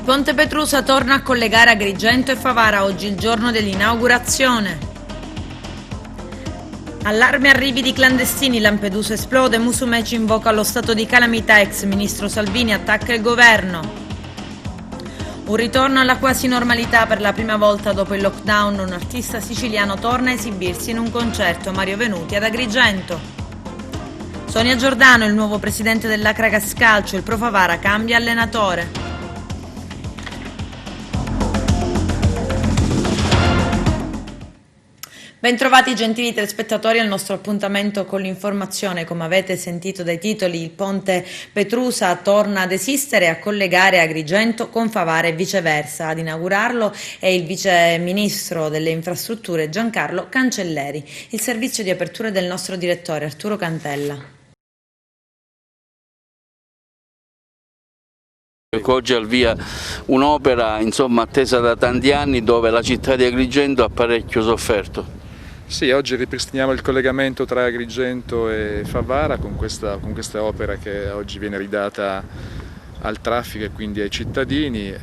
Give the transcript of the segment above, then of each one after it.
Ponte Petrusa torna a collegare Agrigento e Favara, oggi il giorno dell'inaugurazione. Allarme arrivi di clandestini, Lampedusa esplode, Musumeci invoca lo stato di calamità, ex ministro Salvini attacca il governo. Un ritorno alla quasi normalità per la prima volta dopo il lockdown, un artista siciliano torna a esibirsi in un concerto, Mario Venuti ad Agrigento. Sonia Giordano, il nuovo presidente dell'Acragas Calcio, il Pro Favara cambia allenatore. Bentrovati gentili telespettatori al nostro appuntamento con l'informazione. Come avete sentito dai titoli, il ponte Petrusa torna ad esistere e a collegare Agrigento con Favara e viceversa. Ad inaugurarlo è il vice ministro delle infrastrutture Giancarlo Cancelleri. Il servizio di apertura del nostro direttore Arturo Cantella. Oggi è al via un'opera attesa da tanti anni, dove la città di Agrigento ha parecchio sofferto. Sì, oggi ripristiniamo il collegamento tra Agrigento e Favara con questa opera che oggi viene ridata al traffico e quindi ai cittadini,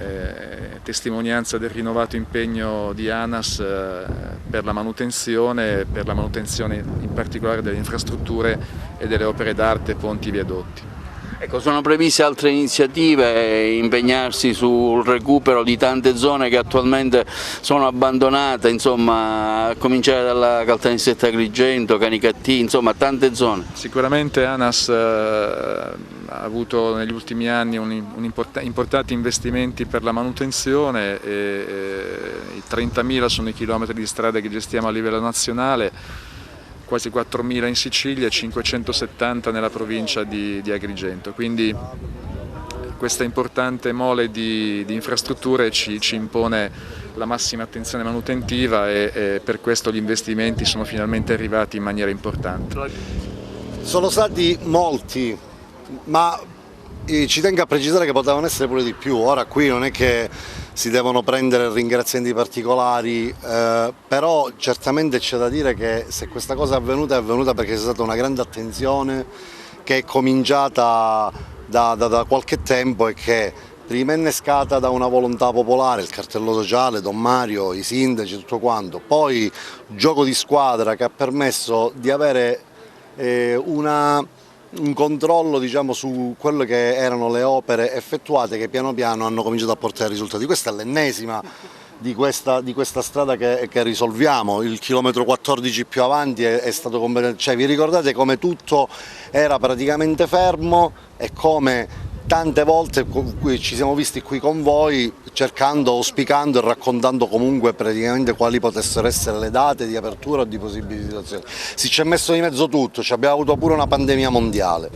testimonianza del rinnovato impegno di ANAS per la manutenzione in particolare delle infrastrutture e delle opere d'arte, ponti e viadotti. Ecco, sono previste altre iniziative, impegnarsi sul recupero di tante zone che attualmente sono abbandonate, a cominciare dalla Caltanissetta Agrigento, Canicattì, tante zone. Sicuramente ANAS ha avuto negli ultimi anni importanti investimenti per la manutenzione, i 30.000 sono i chilometri di strade che gestiamo a livello nazionale, quasi 4.000 in Sicilia e 570 nella provincia di Agrigento, quindi questa importante mole di infrastrutture ci impone la massima attenzione manutentiva e per questo gli investimenti sono finalmente arrivati in maniera importante. Sono stati molti, ma ci tengo a precisare che potevano essere pure di più. Ora qui non è che si devono prendere ringraziamenti particolari, però certamente c'è da dire che se questa cosa è avvenuta perché c'è stata una grande attenzione che è cominciata da qualche tempo e che prima è innescata da una volontà popolare, il cartello sociale, Don Mario, i sindaci, tutto quanto, poi gioco di squadra che ha permesso di avere un controllo su quello che erano le opere effettuate che piano piano hanno cominciato a portare risultati. Questa è l'ennesima di questa strada che risolviamo, il chilometro 14 più avanti è stato completamente, vi ricordate come tutto era praticamente fermo e come tante volte ci siamo visti qui con voi cercando, auspicando e raccontando comunque praticamente quali potessero essere le date di apertura o di possibili situazioni. Si ci è messo di mezzo tutto, abbiamo avuto pure una pandemia mondiale.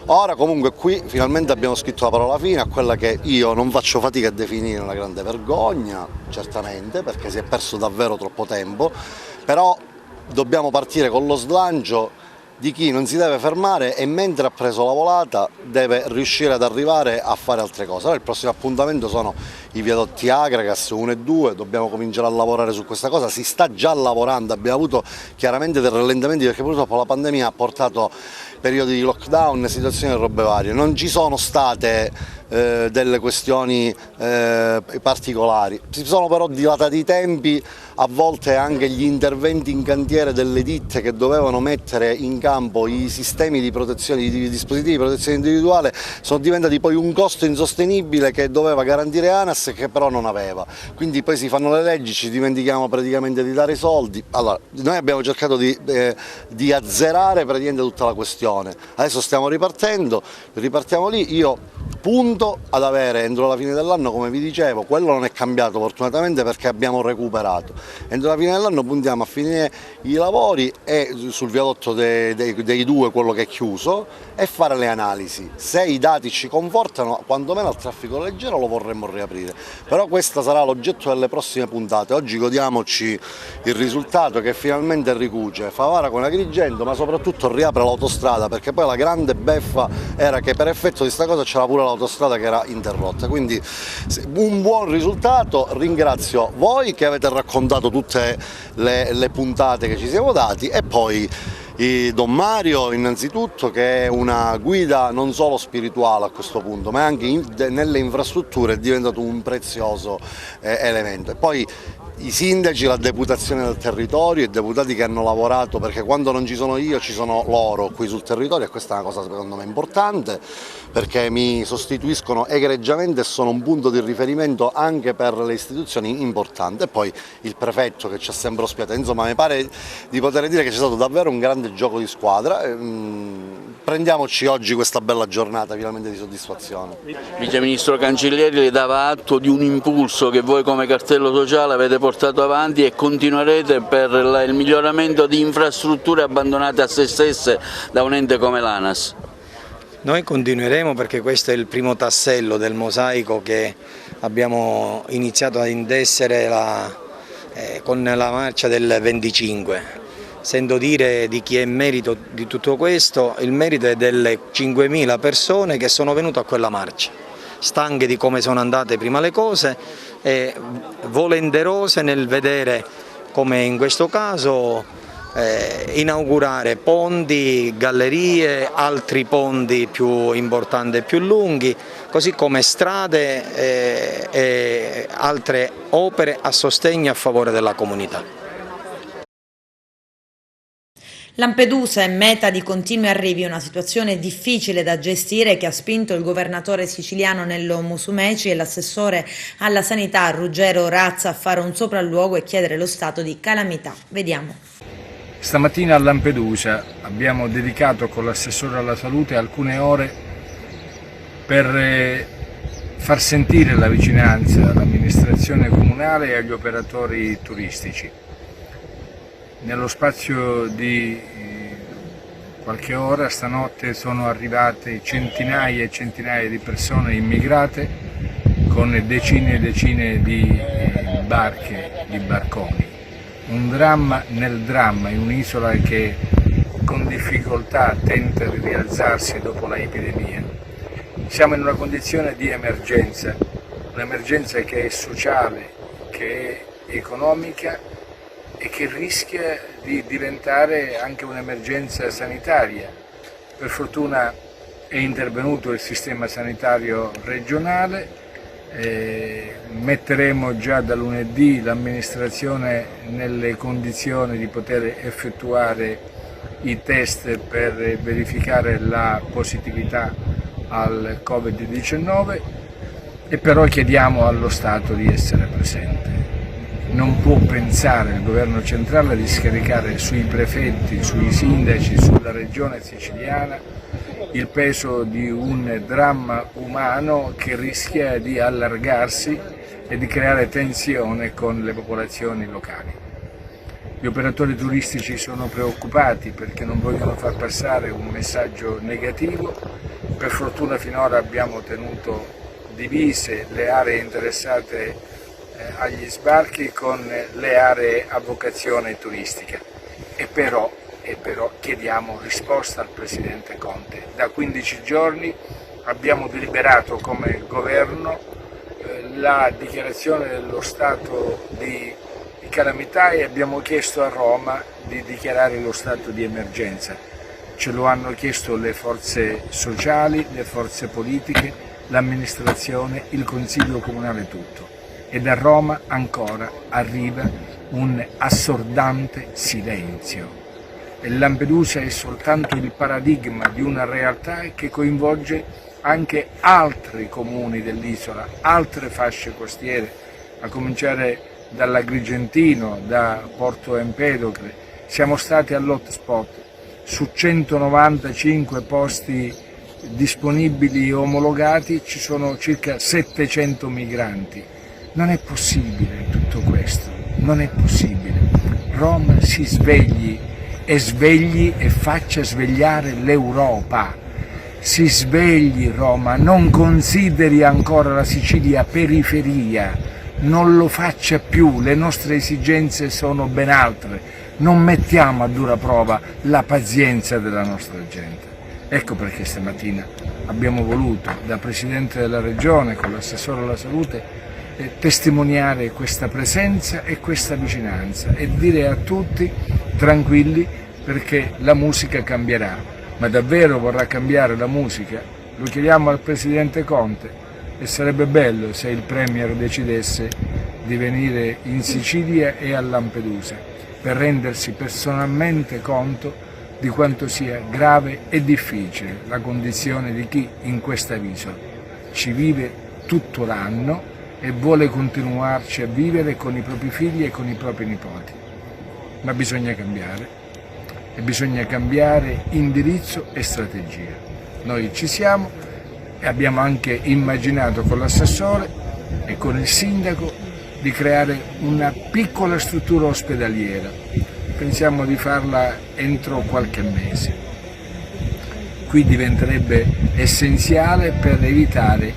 Ora comunque qui finalmente abbiamo scritto la parola fine a quella che io non faccio fatica a definire una grande vergogna, certamente, perché si è perso davvero troppo tempo, però dobbiamo partire con lo slancio di chi non si deve fermare e mentre ha preso la volata deve riuscire ad arrivare a fare altre cose. Allora il prossimo appuntamento sono i viadotti Acragas 1 e 2, dobbiamo cominciare a lavorare su questa cosa, si sta già lavorando, abbiamo avuto chiaramente dei rallentamenti perché purtroppo la pandemia ha portato periodi di lockdown, situazioni e robe varie, non ci sono state delle questioni particolari, si sono però dilatati i tempi, a volte anche gli interventi in cantiere delle ditte che dovevano mettere in campo i sistemi di protezione, i dispositivi di protezione individuale sono diventati poi un costo insostenibile che doveva garantire ANAS e che però non aveva, quindi poi si fanno le leggi, ci dimentichiamo praticamente di dare i soldi. Allora, noi abbiamo cercato di azzerare praticamente tutta la questione, adesso stiamo ripartiamo lì, io punto ad avere entro la fine dell'anno, come vi dicevo, quello non è cambiato fortunatamente perché abbiamo recuperato, entro la fine dell'anno puntiamo a finire i lavori e sul viadotto dei due, quello che è chiuso, e fare le analisi, se i dati ci confortano quantomeno al traffico leggero lo vorremmo riaprire, però questo sarà l'oggetto delle prossime puntate. Oggi godiamoci il risultato che finalmente ricuce Favara con Agrigento, ma soprattutto riapre l'autostrada, perché poi la grande beffa era che per effetto di questa cosa c'era pure l'autostrada che era interrotta, quindi un buon risultato. Ringrazio voi che avete raccontato tutte le puntate che ci siamo dati e poi Don Mario innanzitutto, che è una guida non solo spirituale a questo punto, ma anche nelle infrastrutture è diventato un prezioso elemento. E poi i sindaci, la deputazione del territorio, i deputati che hanno lavorato, perché quando non ci sono io ci sono loro qui sul territorio, e questa è una cosa secondo me importante, perché mi sostituiscono egregiamente e sono un punto di riferimento anche per le istituzioni importanti. E poi il prefetto che ci ha sempre ospitato, insomma mi pare di poter dire che c'è stato davvero un grande gioco di squadra. Prendiamoci oggi questa bella giornata finalmente di soddisfazione. Vice Ministro Cancellieri le dava atto di un impulso che voi come cartello sociale avete portato avanti e continuerete per il miglioramento di infrastrutture abbandonate a se stesse da un ente come l'ANAS. Noi continueremo perché questo è il primo tassello del mosaico che abbiamo iniziato a intessere con la marcia del 25. Sento dire di chi è merito di tutto questo, il merito è delle 5.000 persone che sono venute a quella marcia, stanche di come sono andate prima le cose e volenterose nel vedere, come in questo caso, inaugurare ponti, gallerie, altri ponti più importanti e più lunghi, così come strade e altre opere a sostegno e a favore della comunità. Lampedusa è meta di continui arrivi, una situazione difficile da gestire che ha spinto il governatore siciliano Nello Musumeci e l'assessore alla sanità Ruggero Razza a fare un sopralluogo e chiedere lo stato di calamità. Vediamo. Stamattina a Lampedusa abbiamo dedicato con l'assessore alla salute alcune ore per far sentire la vicinanza all'amministrazione comunale e agli operatori turistici. Nello spazio di qualche ora stanotte sono arrivate centinaia e centinaia di persone immigrate con decine e decine di barche, di barconi. Un dramma nel dramma in un'isola che con difficoltà tenta di rialzarsi dopo l'epidemia. Siamo in una condizione di emergenza, un'emergenza che è sociale, che è economica e che rischia di diventare anche un'emergenza sanitaria. Per fortuna è intervenuto il sistema sanitario regionale, metteremo già da lunedì l'amministrazione nelle condizioni di poter effettuare i test per verificare la positività al Covid-19 e però chiediamo allo Stato di essere presente. Non può pensare il governo centrale di scaricare sui prefetti, sui sindaci, sulla regione siciliana il peso di un dramma umano che rischia di allargarsi e di creare tensione con le popolazioni locali. Gli operatori turistici sono preoccupati perché non vogliono far passare un messaggio negativo. Per fortuna finora abbiamo tenuto divise le aree interessate agli sbarchi con le aree a vocazione turistica e però chiediamo risposta al Presidente Conte. Da 15 giorni abbiamo deliberato come governo la dichiarazione dello stato di calamità e abbiamo chiesto a Roma di dichiarare lo stato di emergenza. Ce lo hanno chiesto le forze sociali, le forze politiche, l'amministrazione, il Consiglio Comunale tutto. E da Roma ancora arriva un assordante silenzio. E Lampedusa è soltanto il paradigma di una realtà che coinvolge anche altri comuni dell'isola, altre fasce costiere, a cominciare dall'Agrigentino, da Porto Empedocle. Siamo stati all'hotspot, su 195 posti disponibili e omologati ci sono circa 700 migranti. Non è possibile tutto questo, non è possibile. Roma si svegli e faccia svegliare l'Europa. Si svegli Roma, non consideri ancora la Sicilia periferia, non lo faccia più, le nostre esigenze sono ben altre, non mettiamo a dura prova la pazienza della nostra gente. Ecco perché stamattina abbiamo voluto, da Presidente della Regione con l'assessore alla salute, testimoniare questa presenza e questa vicinanza e dire a tutti tranquilli perché la musica cambierà, ma davvero vorrà cambiare la musica? Lo chiediamo al Presidente Conte e sarebbe bello se il Premier decidesse di venire in Sicilia e a Lampedusa per rendersi personalmente conto di quanto sia grave e difficile la condizione di chi in questa isola ci vive tutto l'anno e vuole continuarci a vivere con i propri figli e con i propri nipoti. Ma bisogna cambiare, e bisogna cambiare indirizzo e strategia. Noi ci siamo e abbiamo anche immaginato con l'assessore e con il sindaco di creare una piccola struttura ospedaliera. Pensiamo di farla entro qualche mese. Qui diventerebbe essenziale per evitare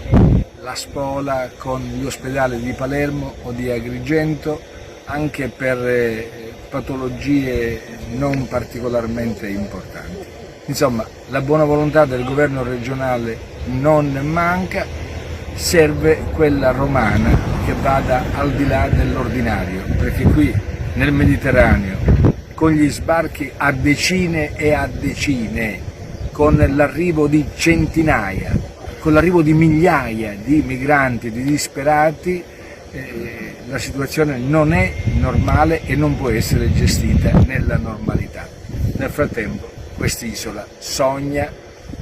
la spola con gli ospedali di Palermo o di Agrigento, anche per patologie non particolarmente importanti. Insomma, la buona volontà del governo regionale non manca, serve quella romana che vada al di là dell'ordinario, perché qui nel Mediterraneo, con gli sbarchi a decine e a decine, con l'arrivo di centinaia, con l'arrivo di migliaia di migranti, di disperati, la situazione non è normale e non può essere gestita nella normalità. Nel frattempo quest'isola sogna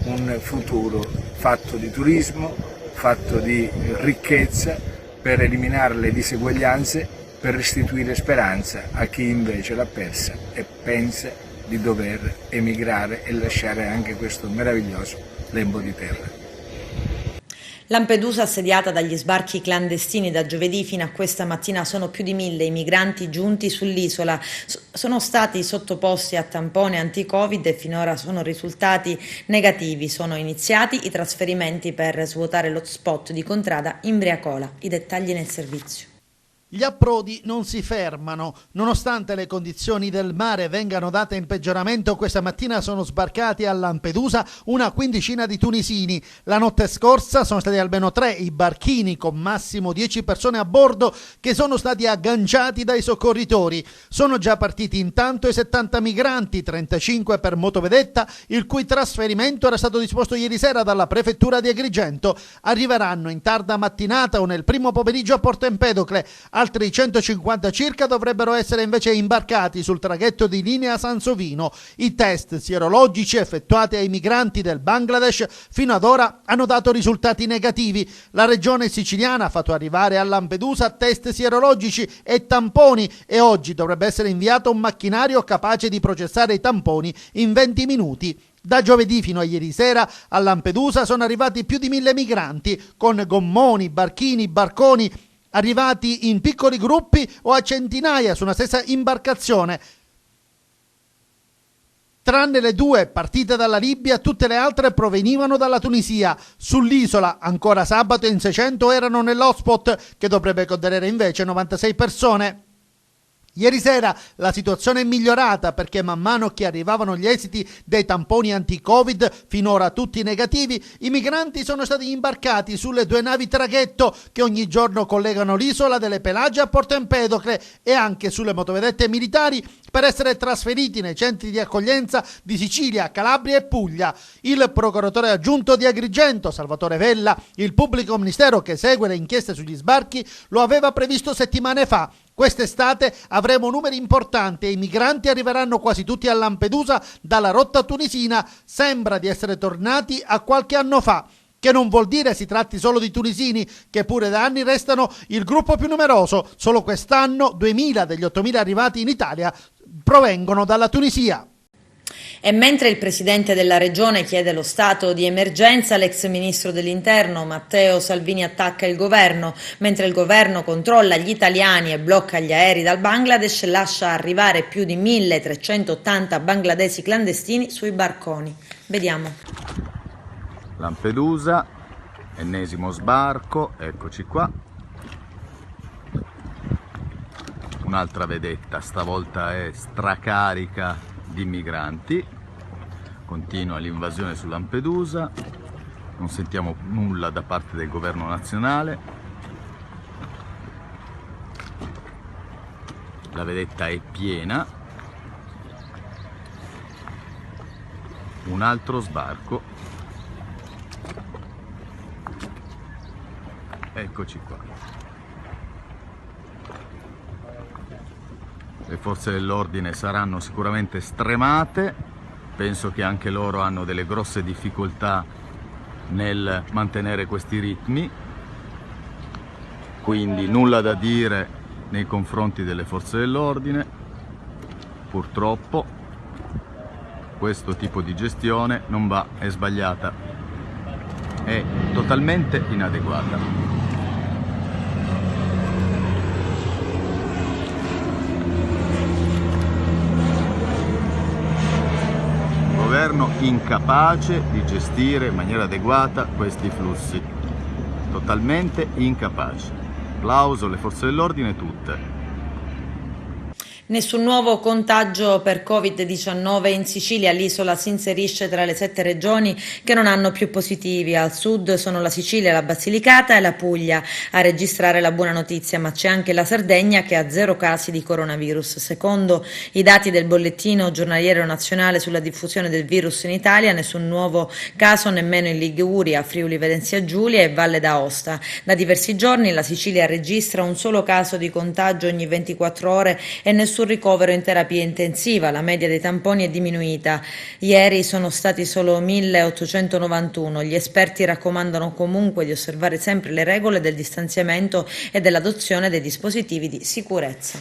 un futuro fatto di turismo, fatto di ricchezza, per eliminare le diseguaglianze, per restituire speranza a chi invece l'ha persa e pensa di dover emigrare e lasciare anche questo meraviglioso lembo di terra. Lampedusa assediata dagli sbarchi clandestini. Da giovedì fino a questa mattina sono più di 1.000 i migranti giunti sull'isola. Sono stati sottoposti a tampone anti-Covid e finora sono risultati negativi. Sono iniziati i trasferimenti per svuotare l'hotspot di Contrada Imbriacola. I dettagli nel servizio. Gli approdi non si fermano. Nonostante le condizioni del mare vengano date in peggioramento, questa mattina sono sbarcati a Lampedusa una quindicina di tunisini. La notte scorsa sono stati almeno 3 i barchini con massimo 10 persone a bordo che sono stati agganciati dai soccorritori. Sono già partiti intanto i 70 migranti, 35 per motovedetta, il cui trasferimento era stato disposto ieri sera dalla prefettura di Agrigento. Arriveranno in tarda mattinata o nel primo pomeriggio a Porto Empedocle. Altri 150 circa dovrebbero essere invece imbarcati sul traghetto di linea Sansovino. I test sierologici effettuati ai migranti del Bangladesh fino ad ora hanno dato risultati negativi. La regione siciliana ha fatto arrivare a Lampedusa test sierologici e tamponi e oggi dovrebbe essere inviato un macchinario capace di processare i tamponi in 20 minuti. Da giovedì fino a ieri sera a Lampedusa sono arrivati più di 1.000 migranti con gommoni, barchini, barconi, arrivati in piccoli gruppi o a centinaia su una stessa imbarcazione. Tranne le 2 partite dalla Libia, tutte le altre provenivano dalla Tunisia. Sull'isola, ancora sabato, in 600 erano nell'hotspot, che dovrebbe contenere invece 96 persone. Ieri sera la situazione è migliorata perché man mano che arrivavano gli esiti dei tamponi anti-Covid, finora tutti negativi, i migranti sono stati imbarcati sulle 2 navi traghetto che ogni giorno collegano l'isola delle Pelagie a Porto Empedocle e anche sulle motovedette militari per essere trasferiti nei centri di accoglienza di Sicilia, Calabria e Puglia. Il procuratore aggiunto di Agrigento, Salvatore Vella, il pubblico ministero che segue le inchieste sugli sbarchi, lo aveva previsto settimane fa. Quest'estate avremo numeri importanti e i migranti arriveranno quasi tutti a Lampedusa dalla rotta tunisina. Sembra di essere tornati a qualche anno fa, che non vuol dire si tratti solo di tunisini, che pure da anni restano il gruppo più numeroso. Solo quest'anno 2.000 degli 8.000 arrivati in Italia provengono dalla Tunisia. E mentre il presidente della regione chiede lo stato di emergenza, l'ex ministro dell'interno Matteo Salvini attacca il governo. Mentre il governo controlla gli italiani e blocca gli aerei dal Bangladesh, lascia arrivare più di 1.380 bangladesi clandestini sui barconi. Vediamo. Lampedusa, ennesimo sbarco, eccoci qua. Un'altra vedetta, stavolta è stracarica di migranti. Continua l'invasione su Lampedusa, non sentiamo nulla da parte del governo nazionale. La vedetta è piena. un altro sbarco. Eccoci qua. Le forze dell'ordine saranno sicuramente stremate, penso che anche loro hanno delle grosse difficoltà nel mantenere questi ritmi, quindi nulla da dire nei confronti delle forze dell'ordine. Purtroppo questo tipo di gestione non va, è sbagliata, è totalmente inadeguata. Governo incapace di gestire in maniera adeguata questi flussi, totalmente incapace. Applauso alle forze dell'ordine tutte. Nessun nuovo contagio per Covid-19 in Sicilia. L'isola si inserisce tra le 7 regioni che non hanno più positivi. Al sud sono la Sicilia, la Basilicata e la Puglia a registrare la buona notizia, ma c'è anche la Sardegna che ha 0 casi di coronavirus. Secondo i dati del bollettino giornaliero nazionale sulla diffusione del virus in Italia, nessun nuovo caso nemmeno in Liguria, Friuli Venezia Giulia e Valle d'Aosta. Da diversi giorni la Sicilia registra un solo caso di contagio ogni 24 ore e nessun ricovero in terapia intensiva. La media dei tamponi è diminuita. Ieri sono stati solo 1891. Gli esperti raccomandano comunque di osservare sempre le regole del distanziamento e dell'adozione dei dispositivi di sicurezza.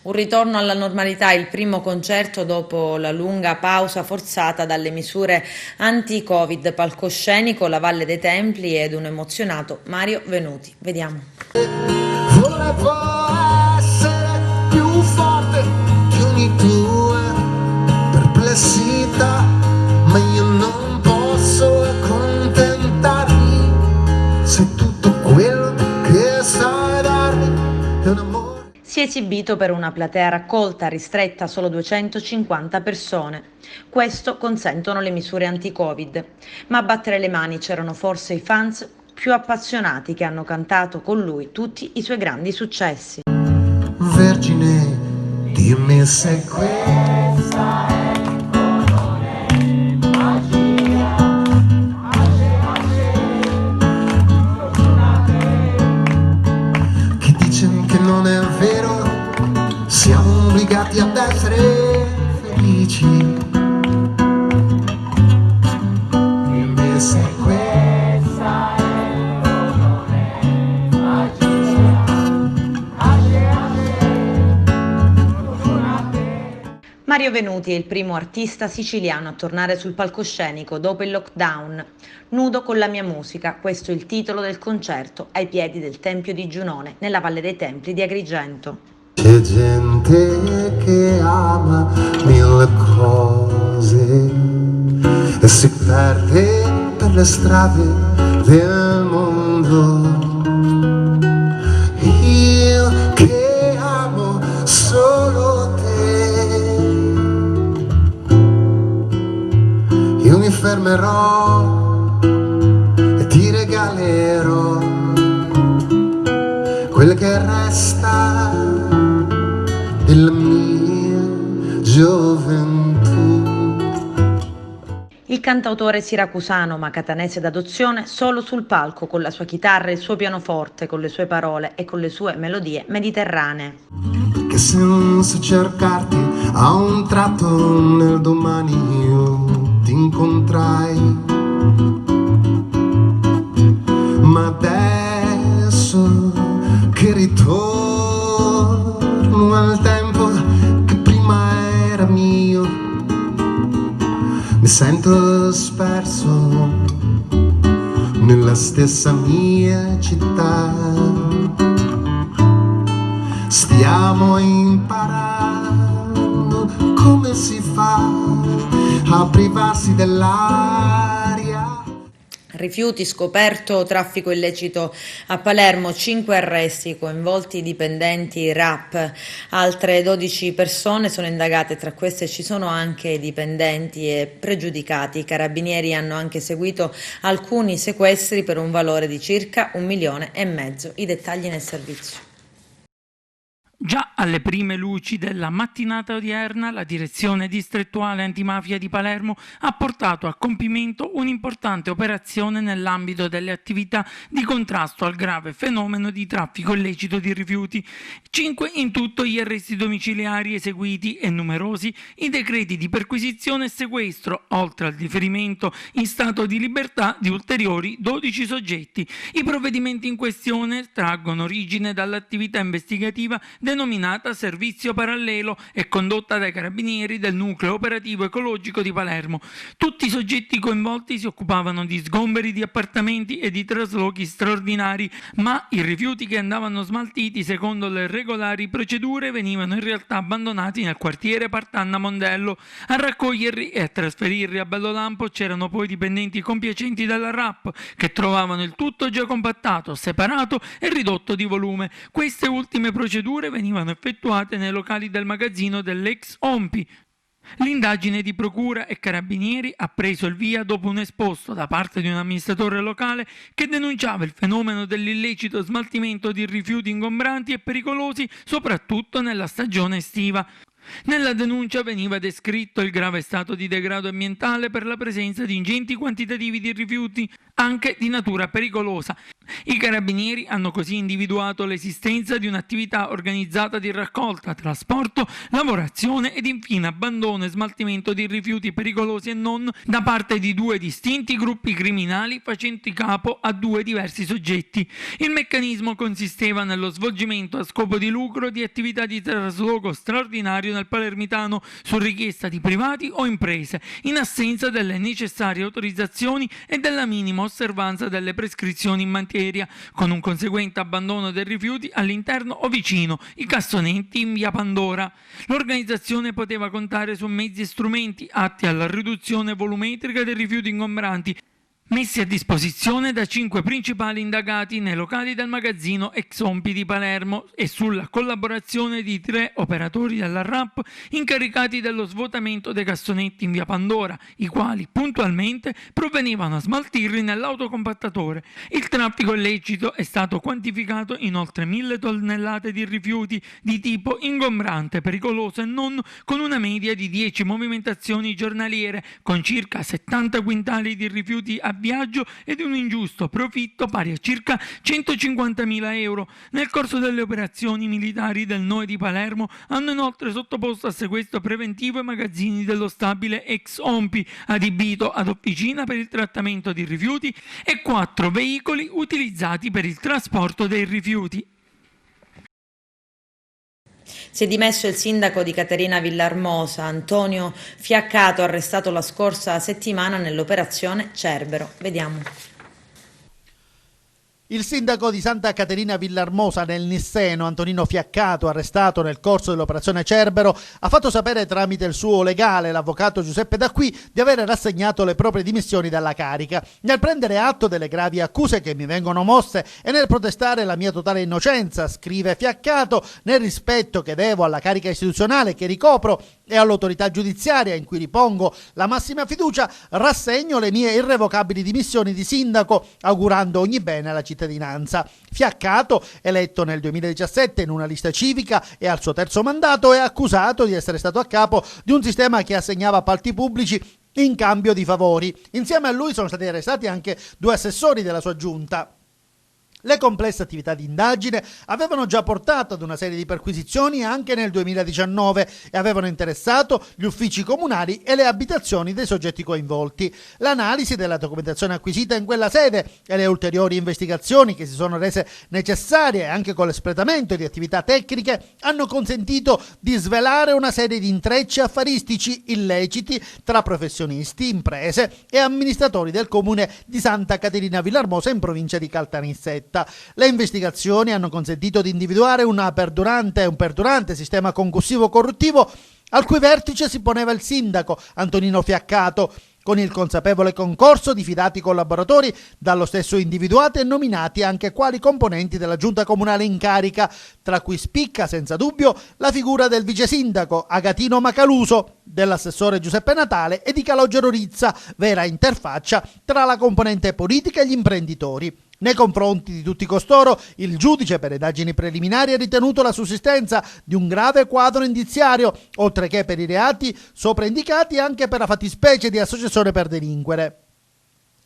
Un ritorno alla normalità, il primo concerto dopo la lunga pausa forzata dalle misure anti-Covid, palcoscenico, la Valle dei Templi ed un emozionato Mario Venuti. Vediamo. Volevo essere più forte di ogni tua perplessità, ma io non posso accontentarmi se tutto quello che sai darmi è un amore. Si è esibito per una platea raccolta, ristretta a solo 250 persone. Questo consentono le misure anti-Covid. Ma a battere le mani c'erano forse i fans più appassionati che hanno cantato con lui tutti i suoi grandi successi. Vergine, dimmi se questa è magia, che dicono che non è vero, siamo obbligati ad essere felici. Dimmi se questa è Mario Venuti è il primo artista siciliano a tornare sul palcoscenico dopo il lockdown. Nudo con la mia musica, questo è il titolo del concerto ai piedi del Tempio di Giunone, nella Valle dei Templi di Agrigento. C'è gente che ama mille cose e si perde per le strade del mondo. Io che amo solo te, io mi fermerò e ti regalerò quel che resta della mia gioventù. Il cantautore siracusano ma catanese d'adozione solo sul palco con la sua chitarra e il suo pianoforte, con le sue parole e con le sue melodie mediterranee. Che senza cercarti a un tratto nel domani io ti incontrai, ma adesso che ritorno al tempo che prima era mio, mi sento sperso nella stessa mia città. Stiamo imparando come si fa a privarsi dell'aria. Rifiuti, scoperto traffico illecito a Palermo, 5 arresti, coinvolti dipendenti RAP, altre 12 persone sono indagate, tra queste ci sono anche dipendenti e pregiudicati. I carabinieri hanno anche seguito alcuni sequestri per un valore di circa 1,5 milioni. I dettagli nel servizio. Già alle prime luci della mattinata odierna, la direzione distrettuale antimafia di Palermo ha portato a compimento un'importante operazione nell'ambito delle attività di contrasto al grave fenomeno di traffico illecito di rifiuti. 5 in tutto gli arresti domiciliari eseguiti e numerosi i decreti di perquisizione e sequestro, oltre al differimento in stato di libertà di ulteriori 12 soggetti. I provvedimenti in questione traggono origine dall'attività investigativa denominata Servizio Parallelo e condotta dai carabinieri del Nucleo Operativo Ecologico di Palermo. Tutti i soggetti coinvolti si occupavano di sgomberi di appartamenti e di traslochi straordinari, ma i rifiuti che andavano smaltiti secondo le regolari procedure venivano in realtà abbandonati nel quartiere Partanna Mondello. A raccoglierli e a trasferirli a Bellolampo c'erano poi dipendenti compiacenti della RAP che trovavano il tutto già compattato, separato e ridotto di volume. Queste ultime procedure venivano effettuate nei locali del magazzino dell'ex Ompi. L'indagine di procura e carabinieri ha preso il via dopo un esposto da parte di un amministratore locale che denunciava il fenomeno dell'illecito smaltimento di rifiuti ingombranti e pericolosi, soprattutto nella stagione estiva. Nella denuncia veniva descritto il grave stato di degrado ambientale per la presenza di ingenti quantitativi di rifiuti, anche di natura pericolosa. I carabinieri hanno così individuato l'esistenza di un'attività organizzata di raccolta, trasporto, lavorazione ed infine abbandono e smaltimento di rifiuti pericolosi e non da parte di 2 distinti gruppi criminali facenti capo a 2 diversi soggetti. Il meccanismo consisteva nello svolgimento a scopo di lucro di attività di trasloco straordinario nel Palermitano su richiesta di privati o imprese, in assenza delle necessarie autorizzazioni e della minima osservanza delle prescrizioni in materia, con un conseguente abbandono dei rifiuti all'interno o vicino i cassonetti in via Pandora. L'organizzazione poteva contare su mezzi e strumenti atti alla riduzione volumetrica dei rifiuti ingombranti, messi a disposizione da 5 principali indagati nei locali del magazzino ex Ompi di Palermo e sulla collaborazione di 3 operatori della RAP incaricati dello svuotamento dei cassonetti in via Pandora, i quali puntualmente provvenivano a smaltirli nell'autocompattatore. Il traffico illecito è stato quantificato in oltre 1000 tonnellate di rifiuti di tipo ingombrante, pericoloso e non, con una media di 10 movimentazioni giornaliere, con circa 70 quintali di rifiuti a viaggio ed un ingiusto profitto pari a circa 150.000 euro. Nel corso delle operazioni militari del NOE di Palermo hanno inoltre sottoposto a sequestro preventivo i magazzini dello stabile ex Ompi, adibito ad officina per il trattamento di rifiuti, e 4 veicoli utilizzati per il trasporto dei rifiuti. Si è dimesso il sindaco di Caterina Villarmosa, Antonio Fiaccato, arrestato la scorsa settimana nell'operazione Cerbero. Vediamo. Il sindaco di Santa Caterina Villarmosa nel Nisseno, Antonino Fiaccato, arrestato nel corso dell'operazione Cerbero, ha fatto sapere tramite il suo legale, l'avvocato Giuseppe D'Acqui, di aver rassegnato le proprie dimissioni dalla carica. Nel prendere atto delle gravi accuse che mi vengono mosse e nel protestare la mia totale innocenza, scrive Fiaccato, nel rispetto che devo alla carica istituzionale che ricopro e all'autorità giudiziaria in cui ripongo la massima fiducia, rassegno le mie irrevocabili dimissioni di sindaco, augurando ogni bene alla cittadinanza. Fiaccato, eletto nel 2017 in una lista civica e al suo terzo mandato, è accusato di essere stato a capo di un sistema che assegnava appalti pubblici in cambio di favori. Insieme a lui sono stati arrestati anche 2 assessori della sua giunta. Le complesse attività di indagine avevano già portato ad una serie di perquisizioni anche nel 2019 e avevano interessato gli uffici comunali e le abitazioni dei soggetti coinvolti. L'analisi della documentazione acquisita in quella sede e le ulteriori investigazioni che si sono rese necessarie anche con l'espletamento di attività tecniche hanno consentito di svelare una serie di intrecci affaristici illeciti tra professionisti, imprese e amministratori del comune di Santa Caterina Villarmosa in provincia di Caltanissetta. Le investigazioni hanno consentito di individuare un perdurante sistema concussivo corruttivo al cui vertice si poneva il sindaco Antonino Fiaccato, con il consapevole concorso di fidati collaboratori dallo stesso individuati e nominati anche quali componenti della giunta comunale in carica, tra cui spicca senza dubbio la figura del vice sindaco Agatino Macaluso, dell'assessore Giuseppe Natale e di Calogero Rizza, vera interfaccia tra la componente politica e gli imprenditori. Nei confronti di tutti costoro, il giudice per indagini preliminari ha ritenuto la sussistenza di un grave quadro indiziario, oltre che per i reati sopra indicati anche per la fattispecie di associazione per delinquere.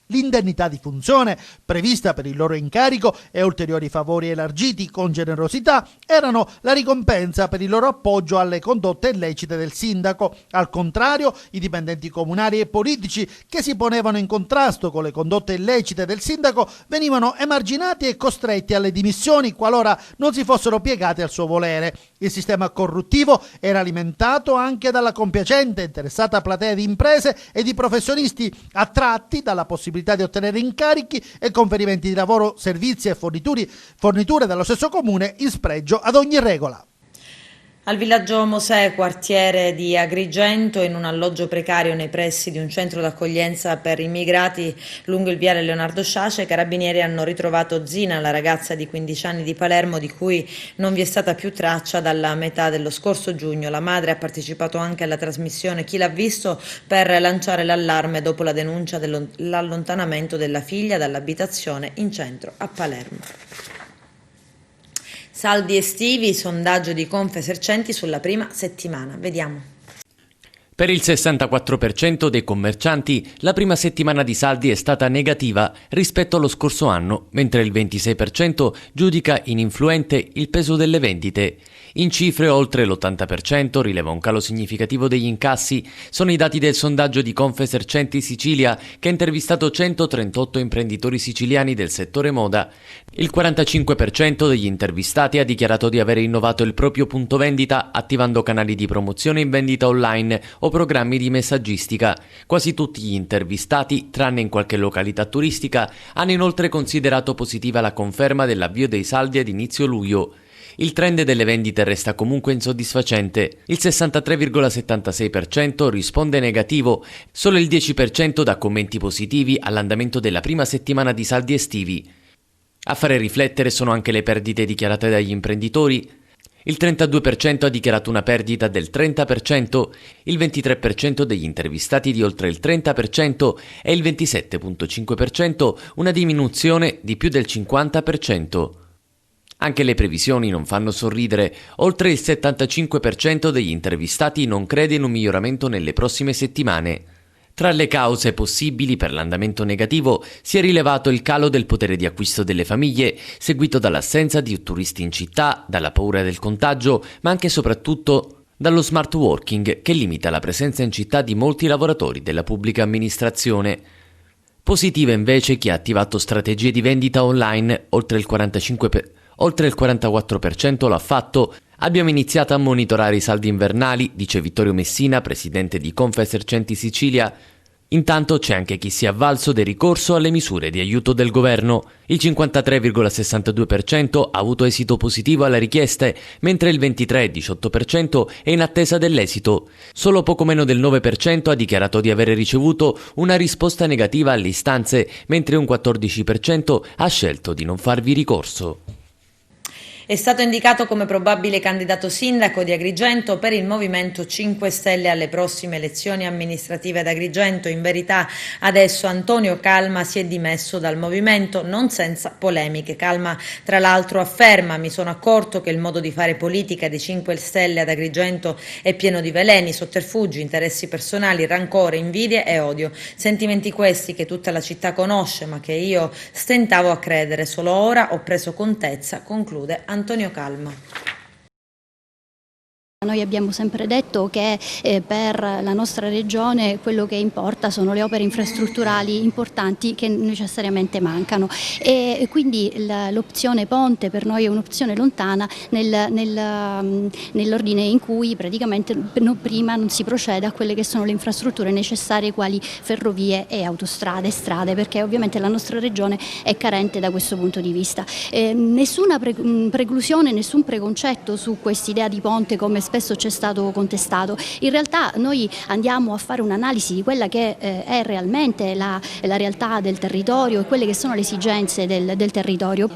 L'indennità di funzione prevista per il loro incarico e ulteriori favori elargiti con generosità erano la ricompensa per il loro appoggio alle condotte illecite del sindaco. Al contrario, i dipendenti comunali e politici che si ponevano in contrasto con le condotte illecite del sindaco venivano emarginati e costretti alle dimissioni qualora non si fossero piegati al suo volere. Il sistema corruttivo era alimentato anche dalla compiacente e interessata platea di imprese e di professionisti attratti dalla possibilità di ottenere incarichi e conferimenti di lavoro, servizi e forniture dallo stesso comune in spregio ad ogni regola. Al villaggio Mosè, quartiere di Agrigento, in un alloggio precario nei pressi di un centro d'accoglienza per immigrati lungo il viale Leonardo Sciascia, i carabinieri hanno ritrovato Zina, la ragazza di 15 anni di Palermo di cui non vi è stata più traccia dalla metà dello scorso giugno. La madre ha partecipato anche alla trasmissione Chi l'ha visto per lanciare l'allarme dopo la denuncia dell'allontanamento della figlia dall'abitazione in centro a Palermo. Saldi estivi, sondaggio di Confesercenti sulla prima settimana. Vediamo. Per il 64% dei commercianti la prima settimana di saldi è stata negativa rispetto allo scorso anno, mentre il 26% giudica ininfluente il peso delle vendite. In cifre oltre l'80% rileva un calo significativo degli incassi. Sono i dati del sondaggio di Confesercenti Sicilia che ha intervistato 138 imprenditori siciliani del settore moda. Il 45% degli intervistati ha dichiarato di aver innovato il proprio punto vendita attivando canali di promozione in vendita online o programmi di messaggistica. Quasi tutti gli intervistati, tranne in qualche località turistica, hanno inoltre considerato positiva la conferma dell'avvio dei saldi ad inizio luglio. Il trend delle vendite resta comunque insoddisfacente. Il 63,76% risponde negativo, solo il 10% dà commenti positivi all'andamento della prima settimana di saldi estivi. A fare riflettere sono anche le perdite dichiarate dagli imprenditori. Il 32% ha dichiarato una perdita del 30%, il 23% degli intervistati di oltre il 30% e il 27,5% una diminuzione di più del 50%. Anche le previsioni non fanno sorridere. Oltre il 75% degli intervistati non crede in un miglioramento nelle prossime settimane. Tra le cause possibili per l'andamento negativo si è rilevato il calo del potere di acquisto delle famiglie, seguito dall'assenza di turisti in città, dalla paura del contagio, ma anche e soprattutto dallo smart working che limita la presenza in città di molti lavoratori della pubblica amministrazione. Positiva invece chi ha attivato strategie di vendita online, oltre il 44% l'ha fatto. Abbiamo iniziato a monitorare i saldi invernali, dice Vittorio Messina, presidente di Confesercenti Sicilia. Intanto c'è anche chi si è avvalso del ricorso alle misure di aiuto del governo. Il 53,62% ha avuto esito positivo alle richieste, mentre il 23,18% è in attesa dell'esito. Solo poco meno del 9% ha dichiarato di aver ricevuto una risposta negativa alle istanze, mentre un 14% ha scelto di non farvi ricorso. È stato indicato come probabile candidato sindaco di Agrigento per il Movimento 5 Stelle alle prossime elezioni amministrative ad Agrigento. In verità adesso Antonio Calma si è dimesso dal movimento, non senza polemiche. Calma tra l'altro afferma: mi sono accorto che il modo di fare politica dei 5 Stelle ad Agrigento è pieno di veleni, sotterfugi, interessi personali, rancore, invidie e odio. Sentimenti questi che tutta la città conosce ma che io stentavo a credere. Solo ora ho preso contezza, conclude Antonio Calma. Noi abbiamo sempre detto che per la nostra regione quello che importa sono le opere infrastrutturali importanti che necessariamente mancano e quindi l'opzione ponte per noi è un'opzione lontana nell'ordine in cui praticamente prima non si procede a quelle che sono le infrastrutture necessarie quali ferrovie e autostrade e strade, perché ovviamente la nostra regione è carente da questo punto di vista. Nessuna preclusione, nessun preconcetto su quest'idea di ponte come spesso c'è stato contestato. In realtà noi andiamo a fare un'analisi di quella che è realmente la realtà del territorio e quelle che sono le esigenze del territorio.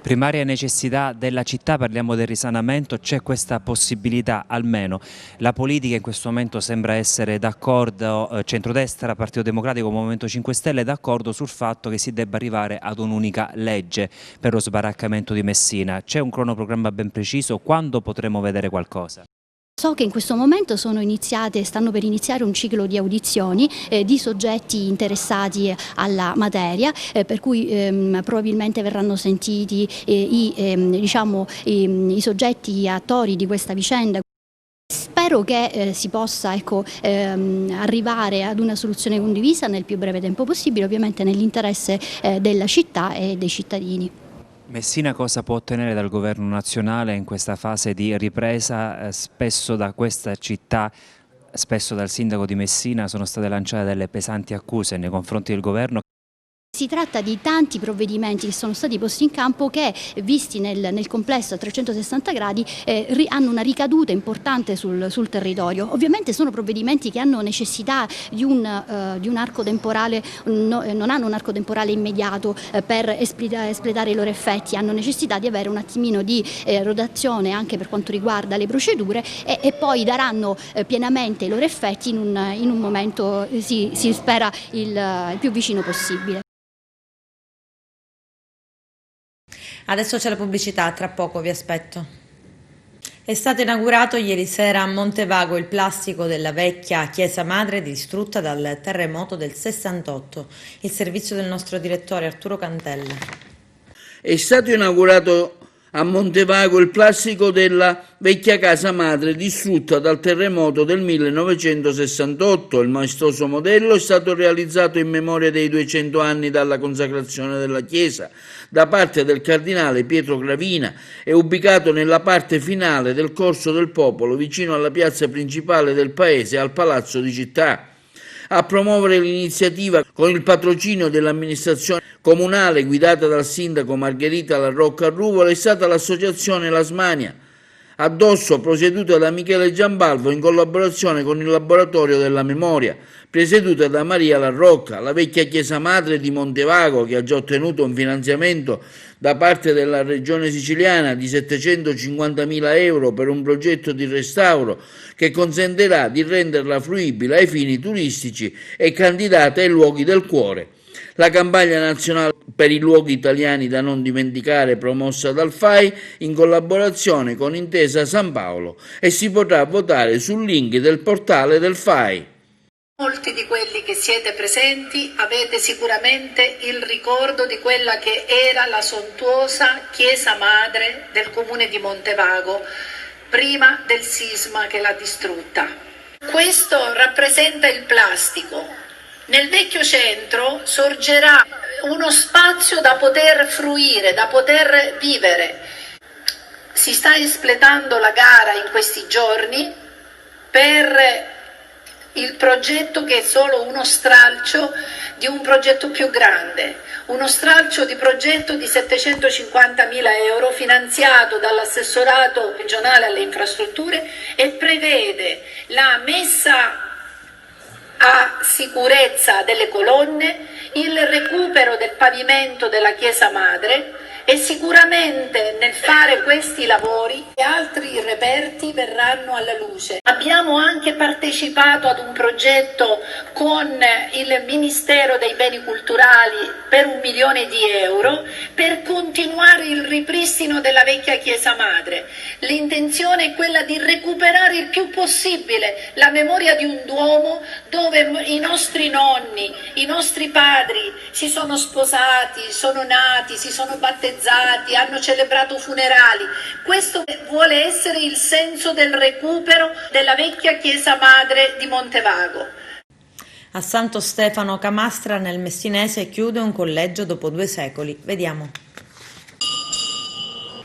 primaria necessità della città, parliamo del risanamento, c'è questa possibilità almeno. La politica in questo momento sembra essere d'accordo, centrodestra, Partito Democratico, Movimento 5 Stelle, d'accordo sul fatto che si debba arrivare ad un'unica legge per lo sbaraccamento di Messina. C'è un cronoprogramma ben preciso? Quando potremo vedere qualcosa? So che in questo momento stanno per iniziare un ciclo di audizioni di soggetti interessati alla materia, per cui probabilmente verranno sentiti i soggetti attori di questa vicenda. Spero che si possa arrivare ad una soluzione condivisa nel più breve tempo possibile, ovviamente nell'interesse della città e dei cittadini. Messina cosa può ottenere dal governo nazionale in questa fase di ripresa? Spesso da questa città, spesso dal sindaco di Messina sono state lanciate delle pesanti accuse nei confronti del governo. Si tratta di tanti provvedimenti che sono stati posti in campo che, visti nel complesso a 360 gradi, hanno una ricaduta importante sul territorio. Ovviamente sono provvedimenti che hanno necessità di un arco temporale, non hanno un arco temporale immediato per espletare i loro effetti, hanno necessità di avere un attimino di rotazione anche per quanto riguarda le procedure e poi daranno pienamente i loro effetti in un momento, si spera, il più vicino possibile. Adesso c'è la pubblicità, tra poco vi aspetto. È stato inaugurato ieri sera a Montevago il plastico della vecchia chiesa madre distrutta dal terremoto del 68. Il servizio del nostro direttore Arturo Cantella. È stato inaugurato a Montevago il plastico della vecchia casa madre distrutta dal terremoto del 1968. Il maestoso modello è stato realizzato in memoria dei 200 anni dalla consacrazione della chiesa da parte del cardinale Pietro Gravina. È ubicato nella parte finale del Corso del Popolo, vicino alla piazza principale del paese e al Palazzo di Città. A promuovere l'iniziativa, con il patrocinio dell'amministrazione comunale guidata dal sindaco Margherita La Rocca Ruvolo, è stata l'associazione Lasmania, addosso presieduta da Michele Giambalvo in collaborazione con il Laboratorio della Memoria, presieduta da Maria La Rocca. La vecchia chiesa madre di Montevago, che ha già ottenuto un finanziamento da parte della regione siciliana di 750.000 euro per un progetto di restauro che consentirà di renderla fruibile ai fini turistici e candidata ai luoghi del cuore. La campagna nazionale per i luoghi italiani da non dimenticare, promossa dal FAI in collaborazione con Intesa San Paolo, e si potrà votare sul link del portale del FAI. Molti di quelli che siete presenti avete sicuramente il ricordo di quella che era la sontuosa chiesa madre del comune di Montevago prima del sisma che l'ha distrutta. Questo rappresenta il plastico. Nel vecchio centro sorgerà uno spazio da poter fruire, da poter vivere. Si sta espletando la gara in questi giorni per il progetto che è solo uno stralcio di un progetto più grande, uno stralcio di progetto di 750.000 euro finanziato dall'assessorato regionale alle infrastrutture e prevede la messa a sicurezza delle colonne, il recupero del pavimento della chiesa madre e sicuramente nel fare questi lavori altri reperti verranno alla luce. Abbiamo anche partecipato ad un progetto con il Ministero dei Beni Culturali per 1 milione di euro per continuare il ripristino della vecchia chiesa madre. L'intenzione è quella di recuperare il più possibile la memoria di un duomo dove i nostri nonni, i nostri padri si sono sposati, sono nati, si sono battezzati, hanno celebrato funerali. Questo vuole essere il senso del recupero della vecchia chiesa madre di Montevago. A Santo Stefano Camastra nel Messinese chiude un collegio dopo 2 secoli. Vediamo.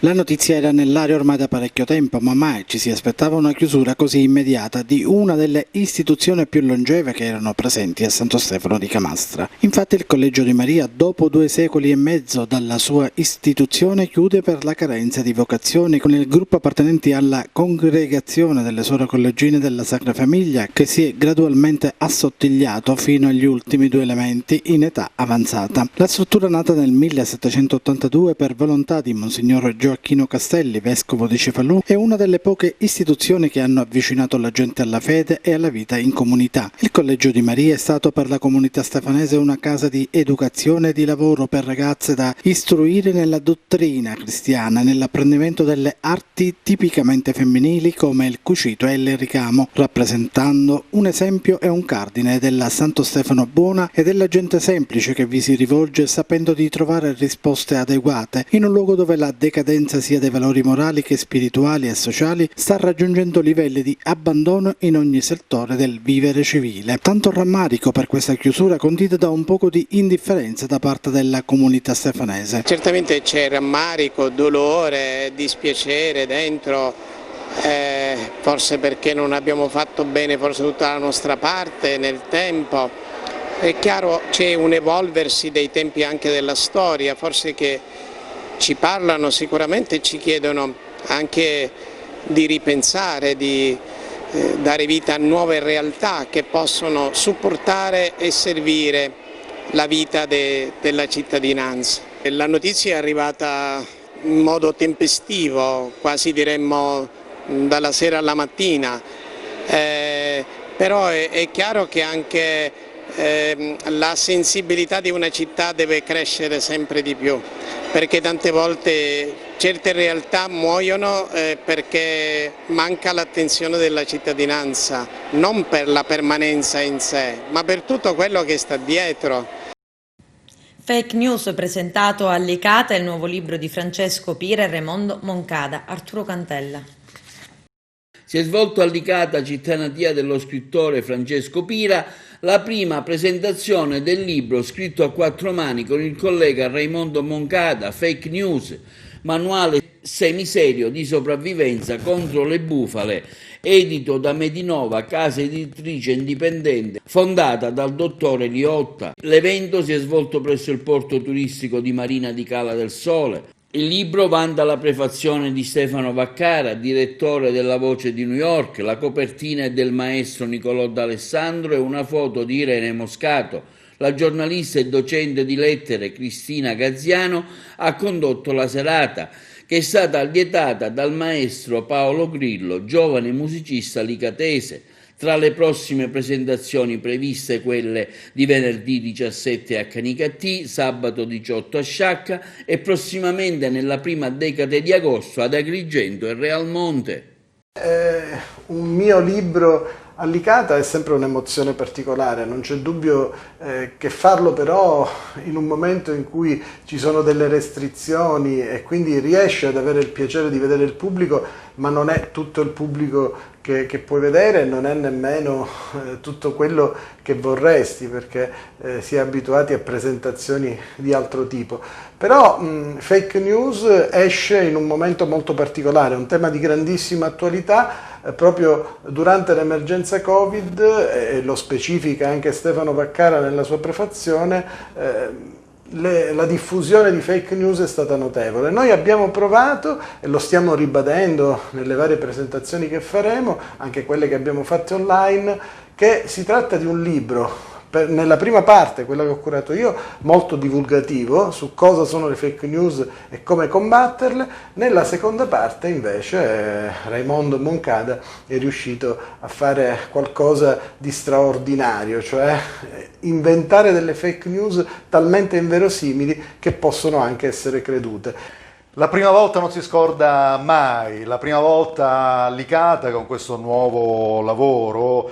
La notizia era nell'aria ormai da parecchio tempo, ma mai ci si aspettava una chiusura così immediata di una delle istituzioni più longeve che erano presenti a Santo Stefano di Camastra. Infatti il Collegio di Maria, dopo 2 secoli e mezzo dalla sua istituzione, chiude per la carenza di vocazioni, con il gruppo appartenenti alla congregazione delle suore collegine della Sacra Famiglia, che si è gradualmente assottigliato fino agli ultimi 2 elementi in età avanzata. La struttura, nata nel 1782 per volontà di Monsignor Gioacchino Castelli, vescovo di Cefalù, è una delle poche istituzioni che hanno avvicinato la gente alla fede e alla vita in comunità. Il Collegio di Maria è stato per la comunità stefanese una casa di educazione e di lavoro per ragazze da istruire nella dottrina cristiana, nell'apprendimento delle arti tipicamente femminili come il cucito e il ricamo, rappresentando un esempio e un cardine della Santo Stefano buona e della gente semplice che vi si rivolge sapendo di trovare risposte adeguate in un luogo dove la decadenza sia dei valori morali che spirituali e sociali sta raggiungendo livelli di abbandono in ogni settore del vivere civile. Tanto rammarico per questa chiusura, condita da un poco di indifferenza da parte della comunità stefanese. Certamente c'è rammarico, dolore, dispiacere dentro, forse perché non abbiamo fatto bene forse tutta la nostra parte nel tempo. È chiaro, c'è un evolversi dei tempi anche della storia, forse che ci parlano, sicuramente ci chiedono anche di ripensare, di dare vita a nuove realtà che possono supportare e servire la vita della cittadinanza. La notizia è arrivata in modo tempestivo, quasi diremmo dalla sera alla mattina, però è chiaro che anche la sensibilità di una città deve crescere sempre di più, perché tante volte certe realtà muoiono perché manca l'attenzione della cittadinanza, non per la permanenza in sé, ma per tutto quello che sta dietro. Fake news presentato a Licata, il nuovo libro di Francesco Pira e Raimondo Moncada. Arturo Cantella. Si è svolto a Licata, città natia dello scrittore Francesco Pira, la prima presentazione del libro scritto a 4 mani con il collega Raimondo Moncada, Fake News, manuale semiserio di sopravvivenza contro le bufale, edito da Medinova, casa editrice indipendente fondata dal dottore Liotta. L'evento si è svolto presso il porto turistico di Marina di Cala del Sole. Il libro vanta la prefazione di Stefano Vaccara, direttore della Voce di New York. La copertina è del maestro Nicolò D'Alessandro e una foto di Irene Moscato. La giornalista e docente di lettere Cristina Gaziano ha condotto la serata, che è stata allietata dal maestro Paolo Grillo, giovane musicista licatese. Tra le prossime presentazioni previste quelle di venerdì 17 a Canicattì, sabato 18 a Sciacca e prossimamente nella prima decade di agosto ad Agrigento e Realmonte. Un mio libro a Licata è sempre un'emozione particolare, non c'è dubbio che farlo però in un momento in cui ci sono delle restrizioni e quindi riesci ad avere il piacere di vedere il pubblico, ma non è tutto il pubblico che puoi vedere, non è nemmeno tutto quello che vorresti, perché si è abituati a presentazioni di altro tipo. Però Fake News esce in un momento molto particolare, un tema di grandissima attualità. Proprio durante l'emergenza Covid, e lo specifica anche Stefano Vaccara nella sua prefazione, la diffusione di fake news è stata notevole. Noi abbiamo provato, e lo stiamo ribadendo nelle varie presentazioni che faremo, anche quelle che abbiamo fatte online, che si tratta di un libro, nella prima parte, quella che ho curato io, molto divulgativo su cosa sono le fake news e come combatterle. Nella seconda parte invece Raimondo Moncada è riuscito a fare qualcosa di straordinario, cioè inventare delle fake news talmente inverosimili che possono anche essere credute. La prima volta non si scorda mai, la prima volta a Licata con questo nuovo lavoro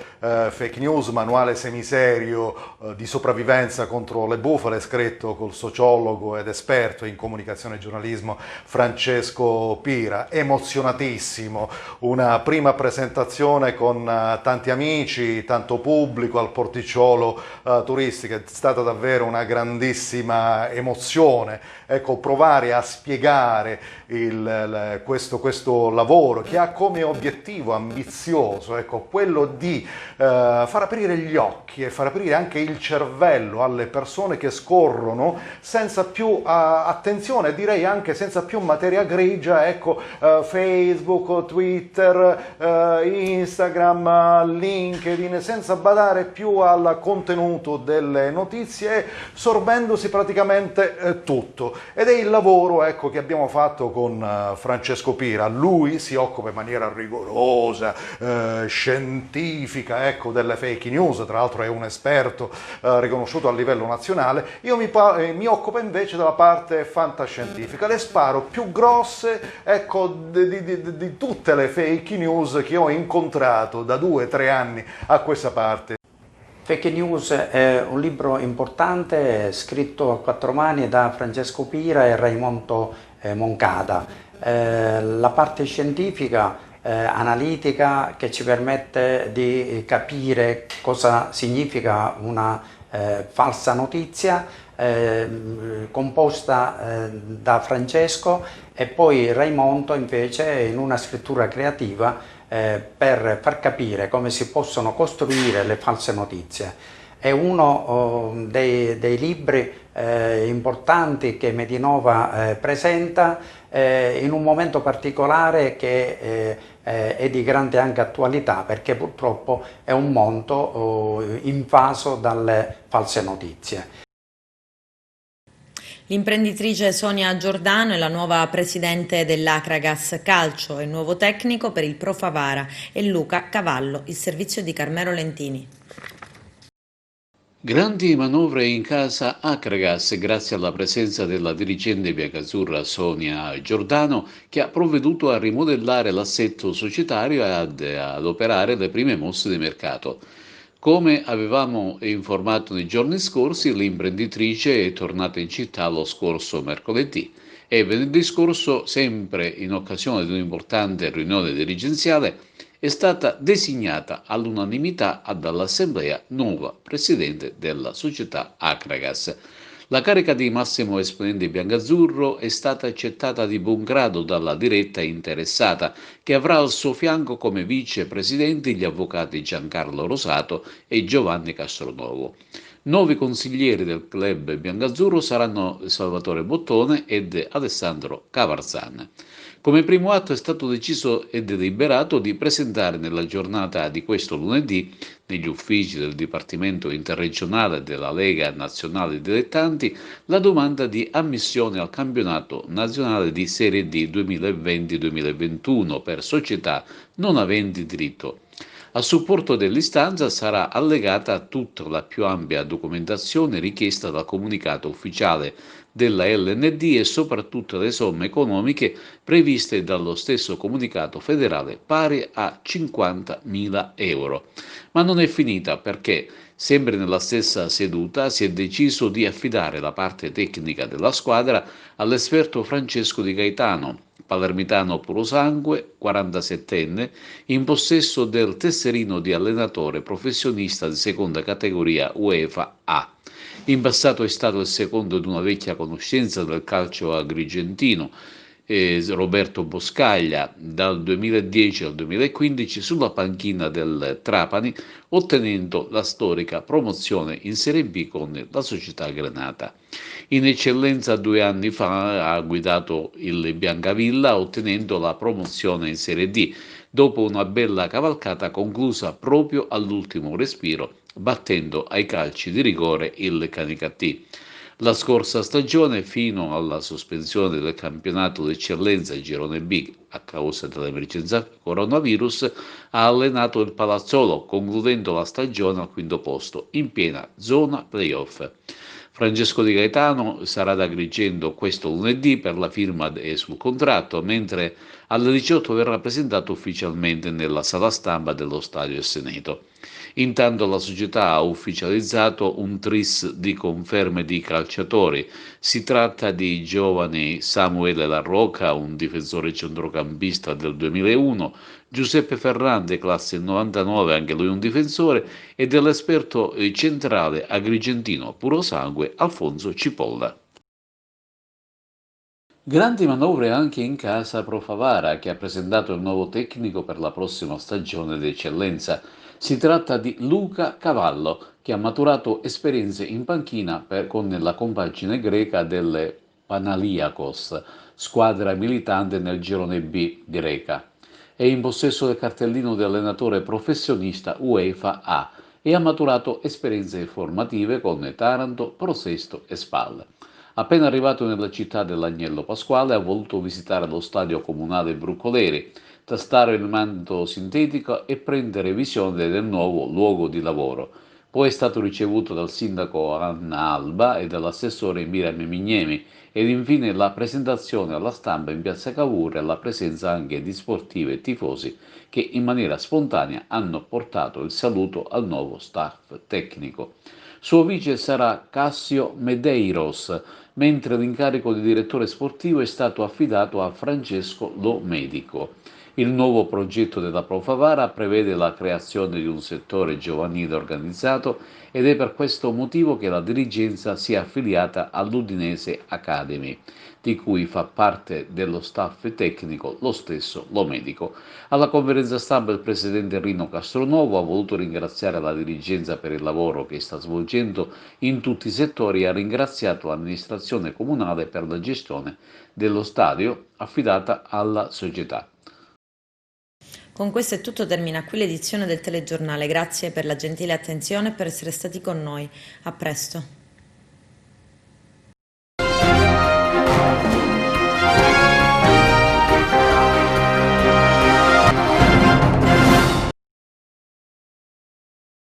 fake news, manuale semiserio di sopravvivenza contro le bufale, scritto col sociologo ed esperto in comunicazione e giornalismo Francesco Pira. Emozionatissimo, una prima presentazione con tanti amici, tanto pubblico al porticciolo turistico, è stata davvero una grandissima emozione. Ecco, provare a spiegare questo lavoro che ha come obiettivo ambizioso, ecco, quello di far aprire gli occhi e far aprire anche il cervello alle persone che scorrono senza più attenzione, direi anche senza più materia grigia, ecco, Facebook, Twitter, Instagram, LinkedIn, senza badare più al contenuto delle notizie, sorbendosi praticamente tutto. Ed è il lavoro, ecco, che abbiamo fatto con Francesco Pira. Lui si occupa in maniera rigorosa, scientifica, ecco, delle fake news, tra l'altro è un esperto riconosciuto a livello nazionale. Io mi occupo invece della parte fantascientifica, le sparo più grosse, ecco, di tutte le fake news che ho incontrato da 2-3 anni a questa parte. Fake News è un libro importante scritto a 4 mani da Francesco Pira e Raimondo Moncada. La parte scientifica, analitica, che ci permette di capire cosa significa una falsa notizia, composta da Francesco, e poi Raimondo invece in una scrittura creativa per far capire come si possono costruire le false notizie. È uno dei libri importanti che Medinova presenta in un momento particolare che è di grande anche attualità, perché purtroppo è un mondo invaso dalle false notizie. L'imprenditrice Sonia Giordano è la nuova presidente dell'Acragas Calcio e il nuovo tecnico per il Pro Favara è Luca Cavallo, il servizio di Carmelo Lentini. Grandi manovre in casa Acragas grazie alla presenza della dirigente biancazzurra Sonia Giordano, che ha provveduto a rimodellare l'assetto societario e ad operare le prime mosse di mercato. Come avevamo informato nei giorni scorsi, l'imprenditrice è tornata in città lo scorso mercoledì e venerdì scorso, sempre in occasione di un'importante riunione dirigenziale, è stata designata all'unanimità dall'Assemblea nuova presidente della società Acragas. La carica di massimo esponente biancazzurro è stata accettata di buon grado dalla diretta interessata, che avrà al suo fianco come vicepresidenti gli avvocati Giancarlo Rosato e Giovanni Castronovo. Nuovi consiglieri del club biancazzurro saranno Salvatore Bottone ed Alessandro Cavarzan. Come primo atto è stato deciso e deliberato di presentare nella giornata di questo lunedì, negli uffici del Dipartimento Interregionale della Lega Nazionale Dilettanti, la domanda di ammissione al campionato nazionale di Serie D 2020-2021 per società non aventi diritto. A supporto dell'istanza sarà allegata tutta la più ampia documentazione richiesta dal comunicato ufficiale della LND e soprattutto le somme economiche previste dallo stesso comunicato federale, pari a 50.000 euro. Ma non è finita, perché sempre nella stessa seduta si è deciso di affidare la parte tecnica della squadra all'esperto Francesco Di Gaetano, palermitano purosangue, 47enne, in possesso del tesserino di allenatore professionista di seconda categoria UEFA A. In passato è stato il secondo di una vecchia conoscenza del calcio agrigentino, Roberto Boscaglia, dal 2010 al 2015 sulla panchina del Trapani, ottenendo la storica promozione in Serie B con la società Granata. In eccellenza 2 anni fa ha guidato il Biancavilla ottenendo la promozione in Serie D, dopo una bella cavalcata conclusa proprio all'ultimo respiro, battendo ai calci di rigore il Canicattì. La scorsa stagione, fino alla sospensione del campionato d'eccellenza Girone B a causa dell'emergenza coronavirus, ha allenato il Palazzolo, concludendo la stagione al 5° posto, in piena zona playoff. Francesco Di Gaetano sarà ad Agrigento questo lunedì per la firma sul contratto, mentre alle 18 verrà presentato ufficialmente nella sala stampa dello Stadio Seneto. Intanto la società ha ufficializzato un tris di conferme di calciatori. Si tratta di giovani Samuele La Rocca, un difensore centrocampista del 2001, Giuseppe Ferrante, classe 99, anche lui un difensore, e dell'esperto centrale agrigentino puro sangue Alfonso Cipolla. Grandi manovre anche in casa Pro Favara, che ha presentato il nuovo tecnico per la prossima stagione d'eccellenza. Si tratta di Luca Cavallo, che ha maturato esperienze in panchina con la compagine greca delle Panaliakos, squadra militante nel girone B greca. È in possesso del cartellino di allenatore professionista UEFA A e ha maturato esperienze formative con Taranto, Prosesto e Spal. Appena arrivato nella città dell'Agnello Pasquale ha voluto visitare lo stadio comunale Brucoleri, tastare il manto sintetico e prendere visione del nuovo luogo di lavoro. Poi è stato ricevuto dal sindaco Anna Alba e dall'assessore Miriam Mignemi ed infine la presentazione alla stampa in piazza Cavour alla presenza anche di sportivi e tifosi che in maniera spontanea hanno portato il saluto al nuovo staff tecnico. Suo vice sarà Cassio Medeiros, mentre l'incarico di direttore sportivo è stato affidato a Francesco Lo Medico. Il nuovo progetto della Pro Favara prevede la creazione di un settore giovanile organizzato ed è per questo motivo che la dirigenza si è affiliata all'Udinese Academy, di cui fa parte dello staff tecnico lo stesso Lo Medico. Alla conferenza stampa il presidente Rino Castronuovo ha voluto ringraziare la dirigenza per il lavoro che sta svolgendo in tutti i settori e ha ringraziato l'amministrazione comunale per la gestione dello stadio affidata alla società. Con questo è tutto, termina qui l'edizione del telegiornale. Grazie per la gentile attenzione e per essere stati con noi. A presto.